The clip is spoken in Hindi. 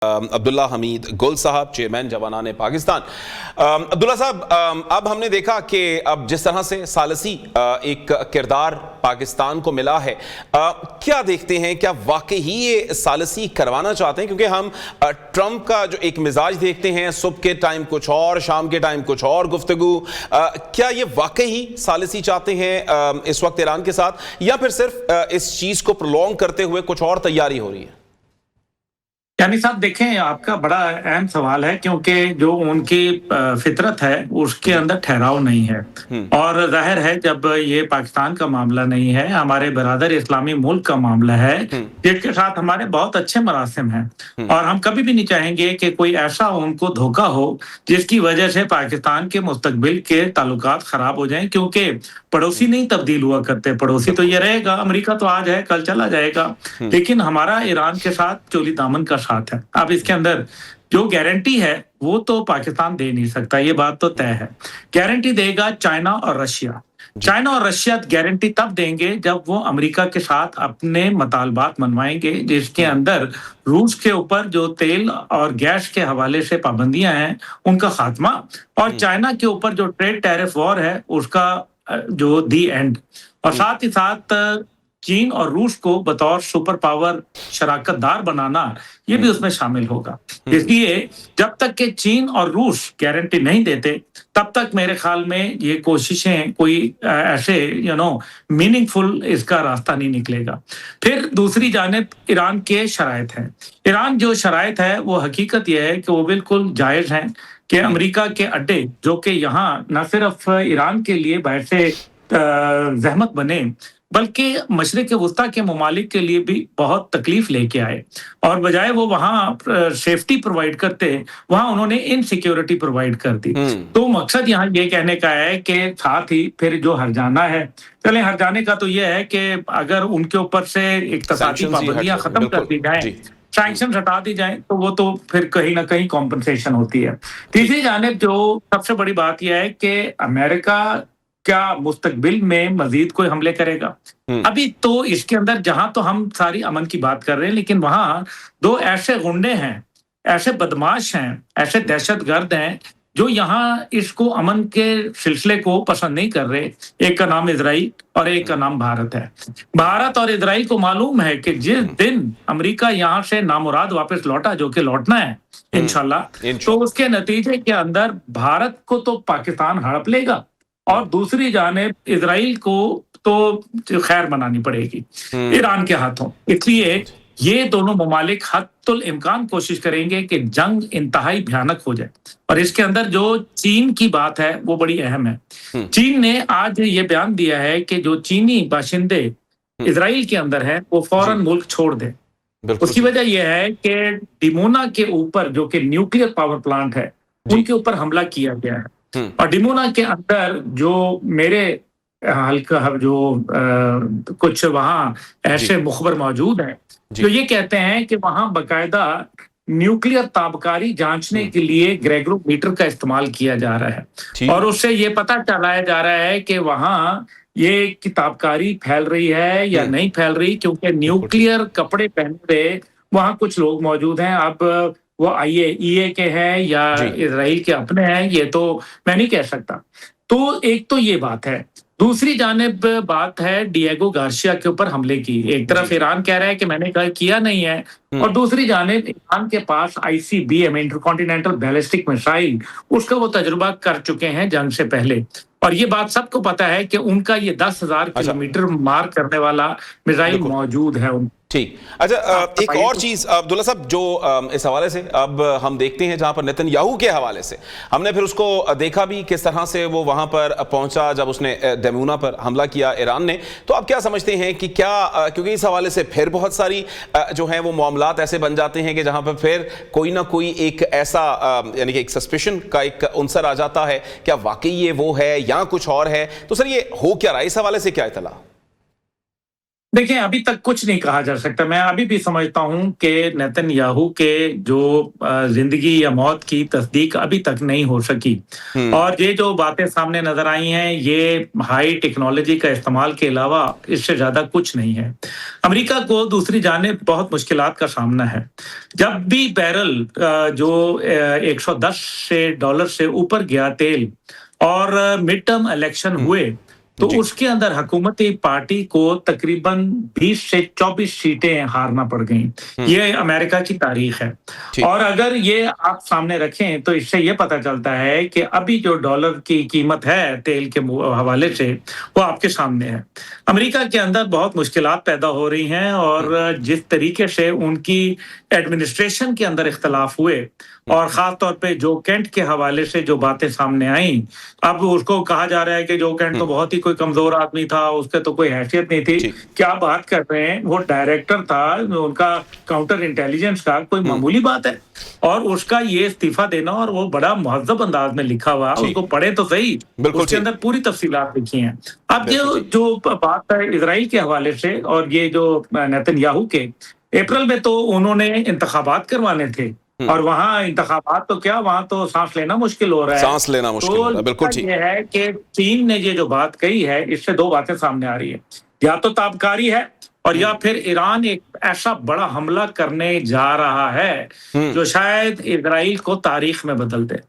अब्दुल्ला हमीद गुल साहब, चेयरमैन जवानान पाकिस्तान। अब्दुल्ला साहब, अब हमने देखा कि अब जिस तरह से सालसी एक किरदार पाकिस्तान को मिला है, क्या देखते हैं, क्या वाकई ही ये सालसी करवाना चाहते हैं? क्योंकि हम ट्रंप का जो एक मिजाज देखते हैं, सुबह के टाइम कुछ और, शाम के टाइम कुछ और गुफ्तगू, क्या ये वाकई ही सालसी चाहते हैं इस वक्त ईरान के साथ, या फिर सिर्फ इस चीज को प्रोलॉन्ग करते हुए कुछ और तैयारी हो रही है? यानी साहब देखें, आपका बड़ा अहम सवाल है, क्योंकि जो उनकी फितरत है उसके अंदर ठहराव नहीं है। और जाहिर है जब ये पाकिस्तान का मामला नहीं है, हमारे बरादर इस्लामी मुल्क का मामला है जिसके साथ हमारे बहुत अच्छे मरासिम हैं, और हम कभी भी नहीं चाहेंगे कि कोई ऐसा उनको धोखा हो जिसकी वजह से पाकिस्तान के मुस्तकबिल के ताल्लुकात खराब हो जाएं। क्योंकि पड़ोसी नहीं तब्दील हुआ करते, पड़ोसी तो ये रहेगा, अमेरिका तो आज है कल चला जाएगा, लेकिन हमारा ईरान के साथ चोली दामन का साथ है। अब इसके अंदर जो गारंटी है वो तो पाकिस्तान दे नहीं सकता, ये बात तो तय है। गारंटी देगा चाइना और रशिया। चाइना और रशिया गारंटी तब देंगे जब वो अमेरिका के साथ अपने मुतालबात मनवाएंगे, जिसके अंदर रूस के ऊपर जो तेल और गैस के हवाले से पाबंदियां हैं उनका खात्मा, और चाइना के ऊपर जो ट्रेड टैरिफ वॉर है उसका जो दी एंड, और साथ ही साथ चीन और रूस को बतौर सुपर पावर शराकतदार बनाना, ये भी उसमें शामिल होगा। इसलिए जब तक कि चीन और रूस गारंटी नहीं देते तब तक मेरे ख्याल में ये कोशिशें कोई ऐसे मीनिंगफुल इसका रास्ता नहीं निकलेगा। फिर दूसरी जानिब ईरान के शराइत हैं। ईरान जो शराइत है वो हकीकत यह है कि वो बिल्कुल जायज़ हैं कि अमेरिका के अड्डे जो कि यहाँ न सिर्फ ईरान के लिए बाहर से जहमत बने बल्कि मशरिक वस्ता के ममालिक के लिए भी बहुत तकलीफ लेके आए, और बजाय वो वहाँ सेफ्टी प्रोवाइड करते वहाँ उन्होंने इनसिक्योरिटी प्रोवाइड कर दी। तो मकसद यहाँ ये कहने का है कि साथ ही फिर जो हरजाना है, चले हरजाने का तो ये है कि अगर उनके ऊपर से इक्तसादी पाबंदियां खत्म कर दी जाए, सैंक्शन हटा दी जाए, तो वो तो फिर कहीं ना कहीं कॉम्पनसेशन होती है। तीसरी जानिब जो सबसे बड़ी बात यह है कि अमेरिका क्या मुस्तकबिल में मजीद कोई हमले करेगा? अभी तो इसके अंदर जहां तो हम सारी अमन की बात कर रहे हैं, लेकिन वहां दो ऐसे गुंडे हैं, ऐसे बदमाश हैं, ऐसे दहशतगर्द हैं जो यहाँ इसको अमन के सिलसिले को पसंद नहीं कर रहे। एक का नाम इजराइल और एक का नाम भारत है। भारत और इजराइल को मालूम है कि जिस दिन अमेरिका यहाँ से नामुराद वापस लौटा, जो कि लौटना है इंशाल्लाह, तो उसके नतीजे के अंदर भारत को तो पाकिस्तान हड़प लेगा, और दूसरी जानिब इजराइल को तो खैर बनानी पड़ेगी ईरान के हाथों। इसलिए ये दोनों ममालिक हत्तुल इम्कान कोशिश करेंगे कि जंग इंतहाई भयानक हो जाए। और इसके अंदर जो चीन की बात है वो बड़ी अहम है। चीन ने आज ये बयान दिया है कि जो चीनी बाशिंदे इजराइल के अंदर है वो फौरन मुल्क छोड़ दे। उसकी वजह यह है कि डिमोना के ऊपर जो कि न्यूक्लियर पावर प्लांट है उनके ऊपर हमला किया गया है, और डिमोना के अंदर जो मेरे हल्का जो कुछ वहाँ ऐसे मुखबर मौजूद हैं जो ये कहते हैं कि वहाँ बकायदा न्यूक्लियर ताबकारी जांचने के लिए ग्रेगरोमीटर का इस्तेमाल किया जा रहा है, और उससे ये पता चलाया जा रहा है कि वहाँ ये किताबकारी फैल रही है या नहीं फैल रही, क्योंकि न्यूक्लियर कपड़े पहने हुए वहाँ कुछ लोग मौजूद हैं। अब वो IAEA के हैं या इजराइल के अपने हैं, ये तो मैं नहीं कह सकता। तो एक तो ये बात है। दूसरी जानिब बात है डिएगो गार्सिया के ऊपर हमले की। एक तरफ ईरान कह रहा है कि मैंने किया नहीं है, और दूसरी जानिब ईरान के पास ICBM इंटरकॉन्टिनेंटल बैलिस्टिक मिसाइल, उसका वो तजुर्बा कर चुके हैं जंग से पहले, और ये बात सबको पता है कि उनका ये 10,000 किलोमीटर मार करने वाला मिसाइल मौजूद है। ठीक, अच्छा, एक और चीज अब्दुल्ला साहब, जो इस हवाले से अब हम देखते हैं, जहां पर नेतन्याहू के हवाले से हमने फिर उसको देखा भी किस तरह से वो वहां पर पहुंचा जब उसने दमूना पर हमला किया ईरान ने। तो अब क्या समझते हैं कि क्या, क्योंकि इस हवाले से फिर बहुत सारी जो है वो मामलात ऐसे बन जाते हैं कि जहां पर फिर कोई ना कोई एक ऐसा यानी कि एक सस्पिशन का एक अंसर आ जाता है, क्या वाकई ये वो है या कुछ और है? तो सर ये हो क्या रहा है, इस हवाले से क्या इतला? देखिए, अभी तक कुछ नहीं कहा जा सकता। मैं अभी भी समझता हूँ कि नेतन्याहू के जो ज़िंदगी या मौत की तस्दीक अभी तक नहीं हो सकी हम्म। और ये जो बातें सामने नज़र आई हैं, ये हाई टेक्नोलॉजी का इस्तेमाल के अलावा इससे ज़्यादा कुछ नहीं है। अमेरिका को दूसरी जानिब बहुत मुश्किलात का सामना है। जब भी बैरल जो 110 से डॉलर से ऊपर गया तेल और मिड टर्म इलेक्शन हुए, तो जी। उसके अंदर हुकूमती पार्टी को तकरीबन 20 से 24 सीटें हारना पड़ गईं। ये अमेरिका की तारीख है। ठीक। और अगर ये आप सामने रखें तो इससे ये पता चलता है कि अभी जो डॉलर की कीमत है तेल के हवाले से, वो आपके सामने है। अमेरिका के अंदर बहुत मुश्किलात पैदा हो रही हैं और जिस तरीके से उनकी एडमिनिस्ट्रेशन के अंदर इख्तलाफ हुए और ख़ास तौर पे जो केंट के हवाले से जो बातें सामने आईं, अब उसको कहा जा रहा है कि जो केंट तो बहुत ही कोई कमज़ोर आदमी था, उसके तो कोई हैसियत नहीं थी। ठीक। क्या बात कर रहे हैं? वो डायरेक्टर था, उनका काउंटर इंटेलिजेंस का, कोई मामूली बात है? और उसका ये इस्तीफ़ा देना और वो बड़ा मुहज़्ज़ब अंदाज़ में लिखा हुआ, ठीक। उसको पढ़ें तो सही, बिल्कुल उसके ठीक। अंदर पूरी तफ़सीलात लिखी हैं। अब बिल्कुल जो ठीक। जो बात है इज़राइल के हवाले से और ये जो नेतन्याहू के, अप्रैल में तो उन्होंने इंतखाबात करवाने थे और वहाँ इंतखाबात तो क्या, वहाँ तो सांस लेना मुश्किल हो रहा है। सांस लेना मुश्किल हो तो रहा है, बिल्कुल ठीक। ये है कि चीन ने ये जो बात कही है, इससे दो बातें सामने आ रही है। या तो ताबकारी है और या फिर ईरान एक ऐसा बड़ा हमला करने जा रहा है, जो शायद इज़राइल को तारीख में बदल दे।